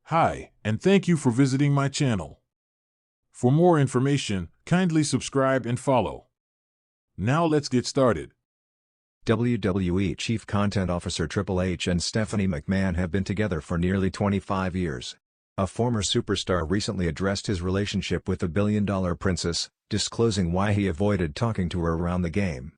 Hi, and thank you for visiting my channel. For more information, kindly subscribe and follow. Now let's get started. WWE Chief Content Officer Triple H and Stephanie McMahon have been together for nearly 25 years. A former superstar recently addressed his relationship with the billion-dollar princess, disclosing why he avoided talking to her around the game.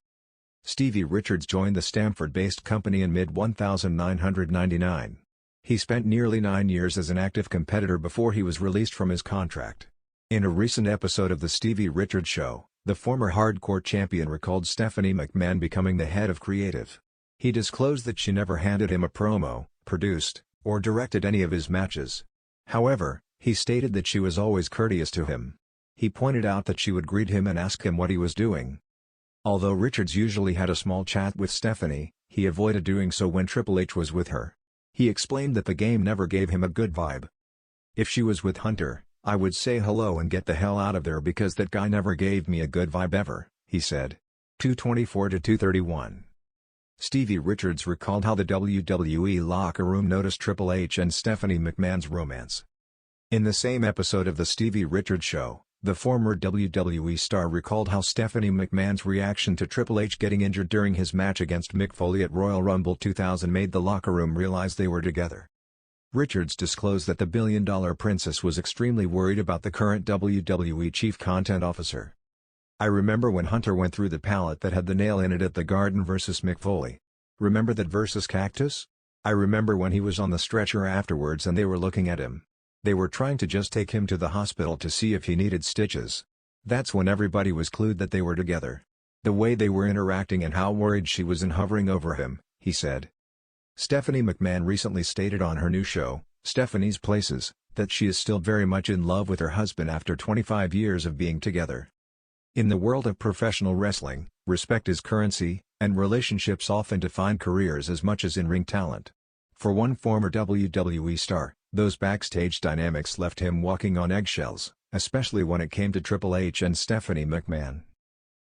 Stevie Richards joined the Stamford-based company in mid-1999. He spent nearly 9 years as an active competitor before he was released from his contract. In a recent episode of The Stevie Richards Show, the former hardcore champion recalled Stephanie McMahon becoming the head of creative. He disclosed that she never handed him a promo, produced, or directed any of his matches. However, he stated that she was always courteous to him. He pointed out that she would greet him and ask him what he was doing. Although Richards usually had a small chat with Stephanie, he avoided doing so when Triple H was with her. He explained that the game never gave him a good vibe. "If she was with Hunter, I would say hello and get the hell out of there because that guy never gave me a good vibe ever," he said. 224-231. Stevie Richards recalled how the WWE locker room noticed Triple H and Stephanie McMahon's romance. In the same episode of The Stevie Richards Show, the former WWE star recalled how Stephanie McMahon's reaction to Triple H getting injured during his match against Mick Foley at Royal Rumble 2000 made the locker room realize they were together. Richards disclosed that the billion-dollar princess was extremely worried about the current WWE Chief Content Officer. "I remember when Hunter went through the pallet that had the nail in it at the Garden vs. Mick Foley. Remember that versus Cactus? I remember when he was on the stretcher afterwards and they were looking at him. They were trying to just take him to the hospital to see if he needed stitches. That's when everybody was clued that they were together. The way they were interacting and how worried she was and hovering over him," he said. Stephanie McMahon recently stated on her new show, Stephanie's Places, that she is still very much in love with her husband after 25 years of being together. In the world of professional wrestling, respect is currency, and relationships often define careers as much as in-ring talent. For one former WWE star, those backstage dynamics left him walking on eggshells, especially when it came to Triple H and Stephanie McMahon.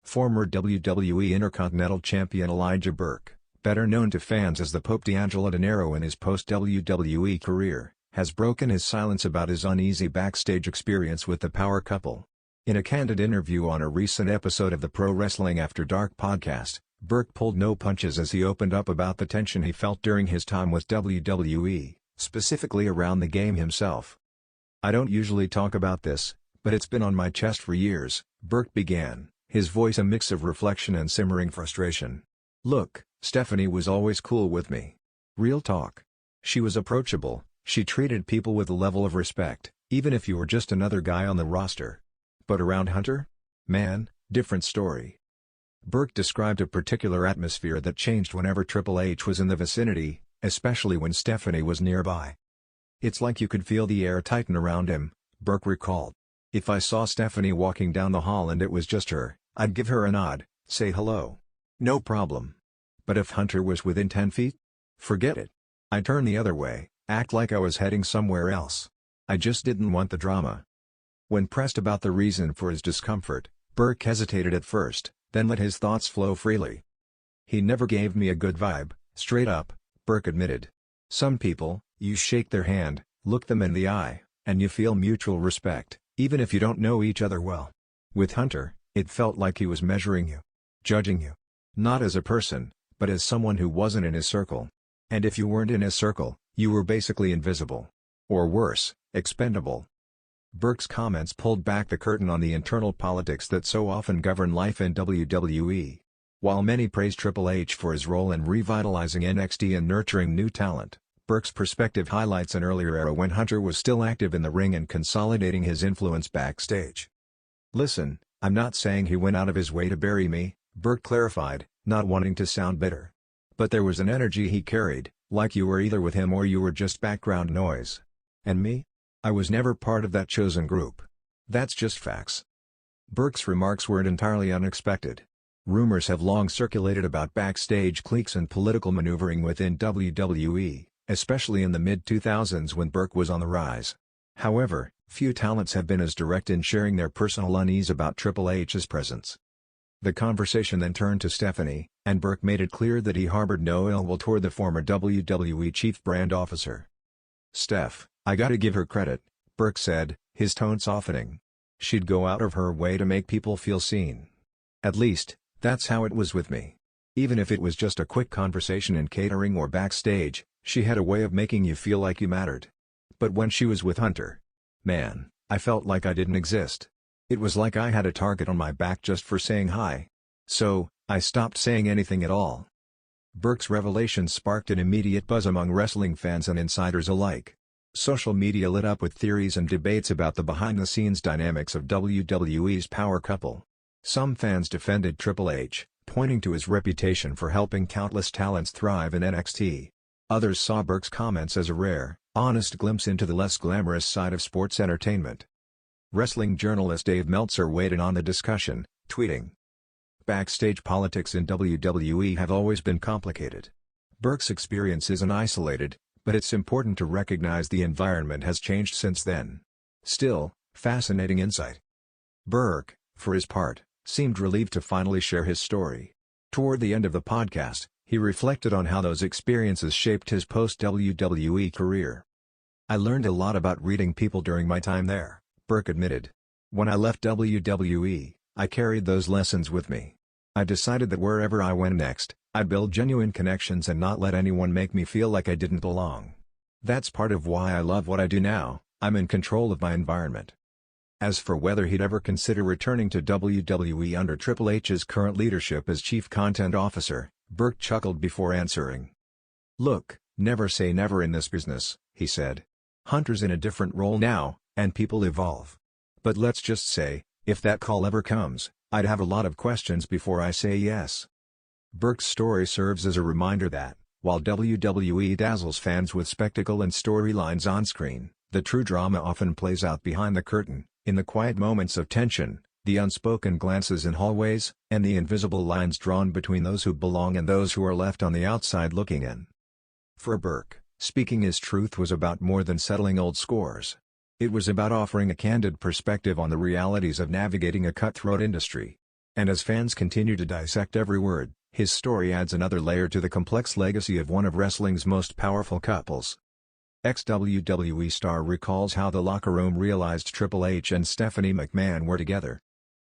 Former WWE Intercontinental Champion Elijah Burke, better known to fans as the Pope D'Angelo De Niro in his post-WWE career, has broken his silence about his uneasy backstage experience with the power couple. In a candid interview on a recent episode of the Pro Wrestling After Dark podcast, Burke pulled no punches as he opened up about the tension he felt during his time with WWE, specifically around the game himself. "I don't usually talk about this, but it's been on my chest for years," Burke began, his voice a mix of reflection and simmering frustration. "Look, Stephanie was always cool with me. Real talk. She was approachable, she treated people with a level of respect, even if you were just another guy on the roster. But around Hunter? Man, different story." Burke described a particular atmosphere that changed whenever Triple H was in the vicinity, especially when Stephanie was nearby. "It's like you could feel the air tighten around him," Burke recalled. "If I saw Stephanie walking down the hall and it was just her, I'd give her a nod, say hello. No problem. But if Hunter was within 10 feet? Forget it. I'd turn the other way, act like I was heading somewhere else. I just didn't want the drama." When pressed about the reason for his discomfort, Burke hesitated at first, then let his thoughts flow freely. "He never gave me a good vibe, straight up," Burke admitted. "Some people, you shake their hand, look them in the eye, and you feel mutual respect, even if you don't know each other well. With Hunter, it felt like he was measuring you. Judging you. Not as a person, but as someone who wasn't in his circle. And if you weren't in his circle, you were basically invisible. Or worse, expendable." Burke's comments pulled back the curtain on the internal politics that so often govern life in WWE. While many praise Triple H for his role in revitalizing NXT and nurturing new talent, Burke's perspective highlights an earlier era when Hunter was still active in the ring and consolidating his influence backstage. "Listen, I'm not saying he went out of his way to bury me," Burke clarified, not wanting to sound bitter. "But there was an energy he carried, like you were either with him or you were just background noise. And me? I was never part of that chosen group. That's just facts." Burke's remarks weren't entirely unexpected. Rumors have long circulated about backstage cliques and political maneuvering within WWE, especially in the mid-2000s when Burke was on the rise. However, few talents have been as direct in sharing their personal unease about Triple H's presence. The conversation then turned to Stephanie, and Burke made it clear that he harbored no ill will toward the former WWE Chief Brand Officer. "Steph, "I gotta give her credit," Burke said, his tone softening. "She'd go out of her way to make people feel seen. At least, that's how it was with me. Even if it was just a quick conversation in catering or backstage, she had a way of making you feel like you mattered. But when she was with Hunter, man, I felt like I didn't exist. It was like I had a target on my back just for saying hi. So, I stopped saying anything at all." Burke's revelation sparked an immediate buzz among wrestling fans and insiders alike. Social media lit up with theories and debates about the behind-the-scenes dynamics of WWE's power couple. Some fans defended Triple H, pointing to his reputation for helping countless talents thrive in NXT. Others saw Burke's comments as a rare, honest glimpse into the less glamorous side of sports entertainment. Wrestling journalist Dave Meltzer weighed in on the discussion, tweeting, "Backstage politics in WWE have always been complicated. Burke's experience isn't isolated, but it's important to recognize the environment has changed since then. Still, fascinating insight." Burke, for his part, seemed relieved to finally share his story. Toward the end of the podcast, he reflected on how those experiences shaped his post-WWE career. "I learned a lot about reading people during my time there," Burke admitted. "When I left WWE, I carried those lessons with me. I decided that wherever I went next, I'd build genuine connections and not let anyone make me feel like I didn't belong. That's part of why I love what I do now. I'm in control of my environment." As for whether he'd ever consider returning to WWE under Triple H's current leadership as Chief Content Officer, Burke chuckled before answering. "Look, never say never in this business," he said. "Hunter's in a different role now, and people evolve. But let's just say, if that call ever comes, I'd have a lot of questions before I say yes." Burke's story serves as a reminder that, while WWE dazzles fans with spectacle and storylines on-screen, the true drama often plays out behind the curtain, in the quiet moments of tension, the unspoken glances in hallways, and the invisible lines drawn between those who belong and those who are left on the outside looking in. For Burke, speaking his truth was about more than settling old scores. It was about offering a candid perspective on the realities of navigating a cutthroat industry. And as fans continue to dissect every word, his story adds another layer to the complex legacy of one of wrestling's most powerful couples. Ex-WWE star recalls how the locker room realized Triple H and Stephanie McMahon were together.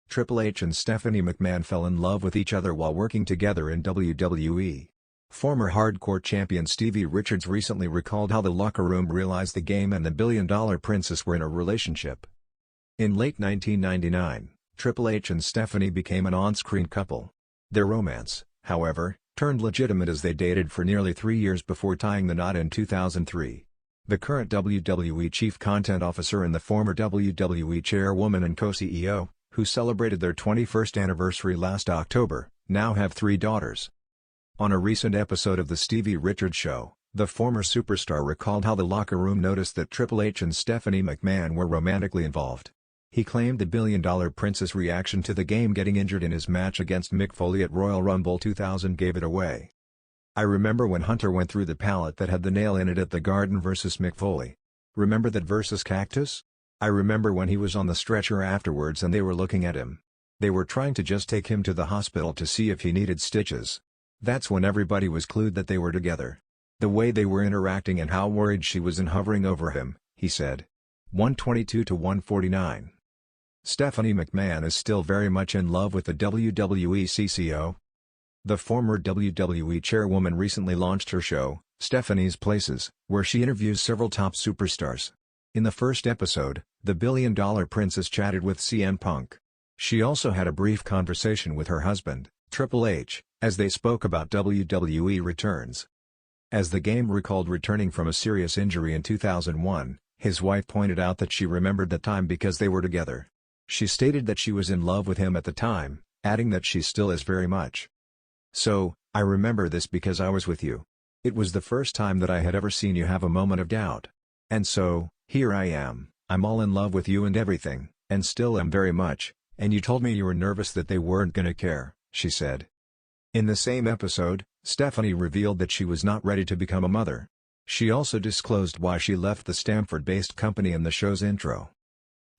Triple H and Stephanie McMahon fell in love with each other while working together in WWE. Former hardcore champion Stevie Richards recently recalled how the locker room realized the game and the billion-dollar princess were in a relationship. In late 1999, Triple H and Stephanie became an on-screen couple. Their romance, however, turned legitimate as they dated for nearly 3 years before tying the knot in 2003. The current WWE Chief Content Officer and the former WWE Chairwoman and co-CEO, who celebrated their 21st anniversary last October, now have 3 daughters. On a recent episode of The Stevie Richards Show, the former superstar recalled how the locker room noticed that Triple H and Stephanie McMahon were romantically involved. He claimed the billion-dollar princess reaction to the game getting injured in his match against Mick Foley at Royal Rumble 2000 gave it away. "I remember when Hunter went through the pallet that had the nail in it at the Garden vs. Mick Foley. Remember that versus Cactus? I remember when he was on the stretcher afterwards and they were looking at him. They were trying to just take him to the hospital to see if he needed stitches. That's when everybody was clued that they were together. The way they were interacting and how worried she was and hovering over him," he said. 122-149. Stephanie McMahon is still very much in love with the WWE CCO. The former WWE chairwoman recently launched her show, Stephanie's Places, where she interviews several top superstars. In the first episode, the billion-dollar princess chatted with CM Punk. She also had a brief conversation with her husband, Triple H, as they spoke about WWE returns. As the game recalled returning from a serious injury in 2001, his wife pointed out that she remembered the time because they were together. She stated that she was in love with him at the time, adding that she still is very much. "So, I remember this because I was with you. It was the first time that I had ever seen you have a moment of doubt. And so, here I am, I'm all in love with you and everything, and still am very much, and you told me you were nervous that they weren't gonna care," she said. In the same episode, Stephanie revealed that she was not ready to become a mother. She also disclosed why she left the Stamford-based company in the show's intro.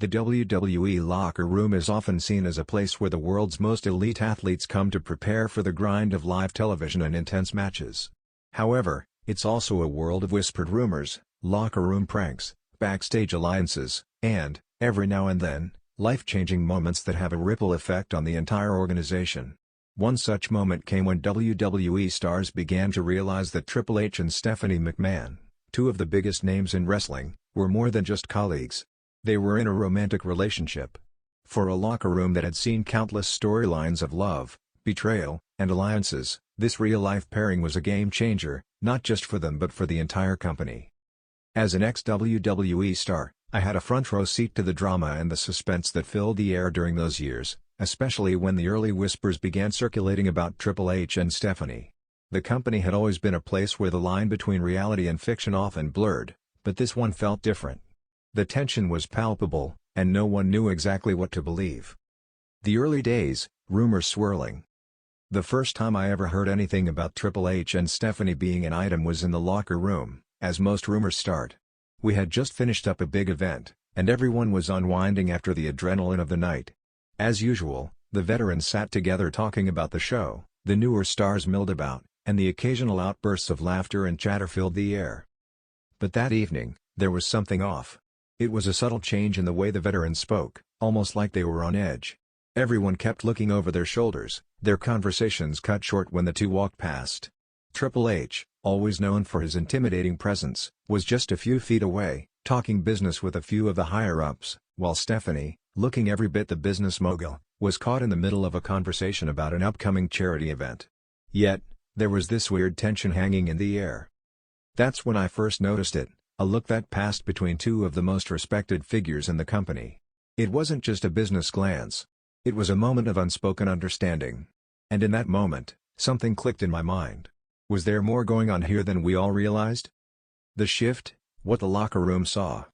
The WWE locker room is often seen as a place where the world's most elite athletes come to prepare for the grind of live television and intense matches. However, it's also a world of whispered rumors, locker room pranks, backstage alliances, and, every now and then, life-changing moments that have a ripple effect on the entire organization. One such moment came when WWE stars began to realize that Triple H and Stephanie McMahon, two of the biggest names in wrestling, were more than just colleagues. They were in a romantic relationship. For a locker room that had seen countless storylines of love, betrayal, and alliances, this real-life pairing was a game-changer, not just for them but for the entire company. As an ex-WWE star, I had a front-row seat to the drama and the suspense that filled the air during those years, especially when the early whispers began circulating about Triple H and Stephanie. The company had always been a place where the line between reality and fiction often blurred, but this one felt different. The tension was palpable, and no one knew exactly what to believe. The early days, rumors swirling. The first time I ever heard anything about Triple H and Stephanie being an item was in the locker room, as most rumors start. We had just finished up a big event, and everyone was unwinding after the adrenaline of the night. As usual, the veterans sat together talking about the show, the newer stars milled about, and the occasional outbursts of laughter and chatter filled the air. But that evening, there was something off. It was a subtle change in the way the veterans spoke, almost like they were on edge. Everyone kept looking over their shoulders, their conversations cut short when the two walked past. Triple H, always known for his intimidating presence, was just a few feet away, talking business with a few of the higher-ups, while Stephanie, looking every bit the business mogul, was caught in the middle of a conversation about an upcoming charity event. Yet, there was this weird tension hanging in the air. That's when I first noticed it, a look that passed between two of the most respected figures in the company. It wasn't just a business glance. It was a moment of unspoken understanding. And in that moment, something clicked in my mind. Was there more going on here than we all realized? The shift, what the locker room saw.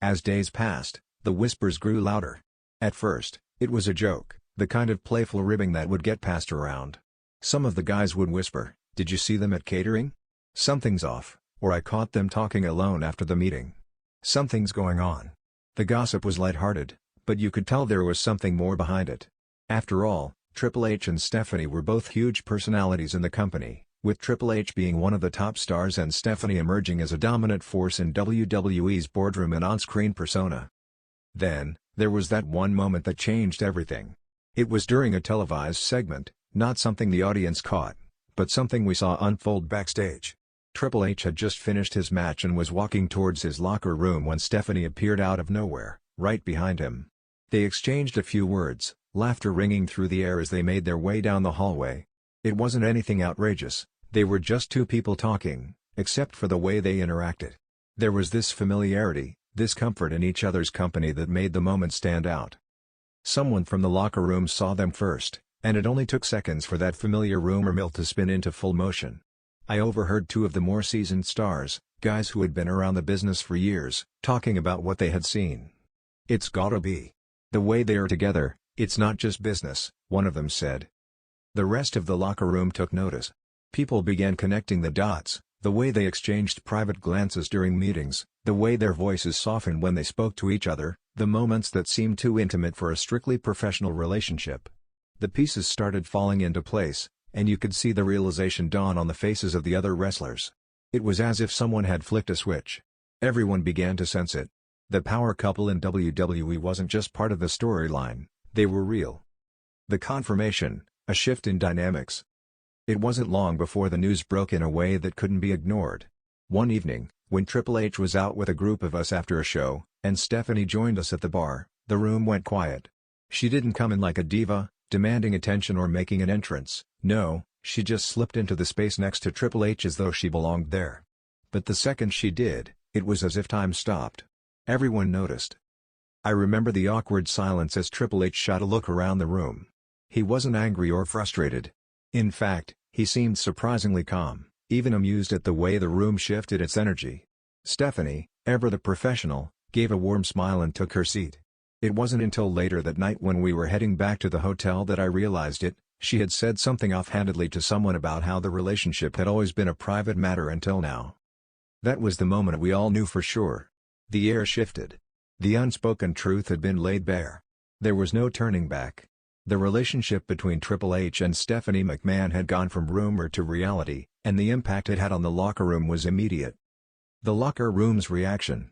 As days passed, the whispers grew louder. At first, it was a joke, the kind of playful ribbing that would get passed around. Some of the guys would whisper, "Did you see them at catering? Something's off," or "I caught them talking alone after the meeting. Something's going on." The gossip was lighthearted, but you could tell there was something more behind it. After all, Triple H and Stephanie were both huge personalities in the company, with Triple H being one of the top stars and Stephanie emerging as a dominant force in WWE's boardroom and on-screen persona. Then, there was that one moment that changed everything. It was during a televised segment, not something the audience caught, but something we saw unfold backstage. Triple H had just finished his match and was walking towards his locker room when Stephanie appeared out of nowhere, right behind him. They exchanged a few words, laughter ringing through the air as they made their way down the hallway. It wasn't anything outrageous, they were just two people talking, except for the way they interacted. There was this familiarity, this comfort in each other's company that made the moment stand out. Someone from the locker room saw them first, and it only took seconds for that familiar rumor mill to spin into full motion. I overheard two of the more seasoned stars, guys who had been around the business for years, talking about what they had seen. "It's gotta be. The way they are together, it's not just business," one of them said. The rest of the locker room took notice. People began connecting the dots, the way they exchanged private glances during meetings, the way their voices softened when they spoke to each other, the moments that seemed too intimate for a strictly professional relationship. The pieces started falling into place, and you could see the realization dawn on the faces of the other wrestlers. It was as if someone had flicked a switch. Everyone began to sense it. The power couple in WWE wasn't just part of the storyline, they were real. The confirmation, a shift in dynamics. It wasn't long before the news broke in a way that couldn't be ignored. One evening, when Triple H was out with a group of us after a show, and Stephanie joined us at the bar, the room went quiet. She didn't come in like a diva, demanding attention or making an entrance. No, she just slipped into the space next to Triple H as though she belonged there. But the second she did, it was as if time stopped. Everyone noticed. I remember the awkward silence as Triple H shot a look around the room. He wasn't angry or frustrated. In fact, he seemed surprisingly calm, even amused at the way the room shifted its energy. Stephanie, ever the professional, gave a warm smile and took her seat. It wasn't until later that night when we were heading back to the hotel that I realized it. She had said something offhandedly to someone about how the relationship had always been a private matter until now. That was the moment we all knew for sure. The air shifted. The unspoken truth had been laid bare. There was no turning back. The relationship between Triple H and Stephanie McMahon had gone from rumor to reality, and the impact it had on the locker room was immediate. The locker room's reaction.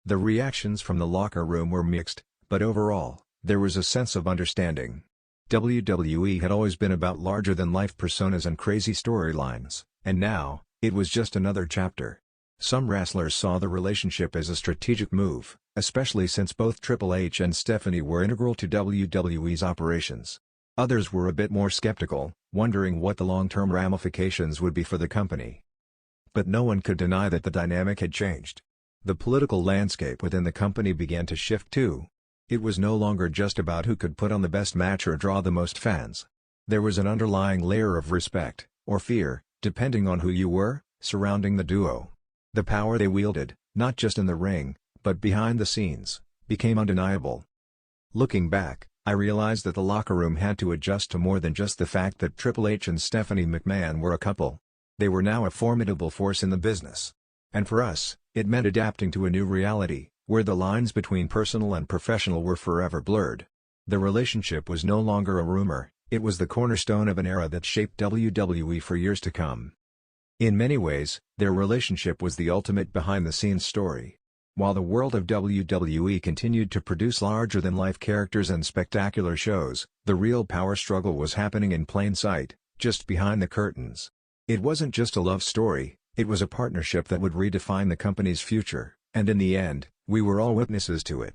The reactions from the locker room were mixed, but overall, there was a sense of understanding. WWE had always been about larger-than-life personas and crazy storylines, and now, it was just another chapter. Some wrestlers saw the relationship as a strategic move, especially since both Triple H and Stephanie were integral to WWE's operations. Others were a bit more skeptical, wondering what the long-term ramifications would be for the company. But no one could deny that the dynamic had changed. The political landscape within the company began to shift too. It was no longer just about who could put on the best match or draw the most fans. There was an underlying layer of respect, or fear, depending on who you were, surrounding the duo. The power they wielded, not just in the ring, but behind the scenes, became undeniable. Looking back, I realized that the locker room had to adjust to more than just the fact that Triple H and Stephanie McMahon were a couple. They were now a formidable force in the business. And for us, it meant adapting to a new reality, where the lines between personal and professional were forever blurred. The relationship was no longer a rumor, it was the cornerstone of an era that shaped WWE for years to come. In many ways, their relationship was the ultimate behind-the-scenes story. While the world of WWE continued to produce larger-than-life characters and spectacular shows, the real power struggle was happening in plain sight, just behind the curtains. It wasn't just a love story, it was a partnership that would redefine the company's future, and in the end, we were all witnesses to it.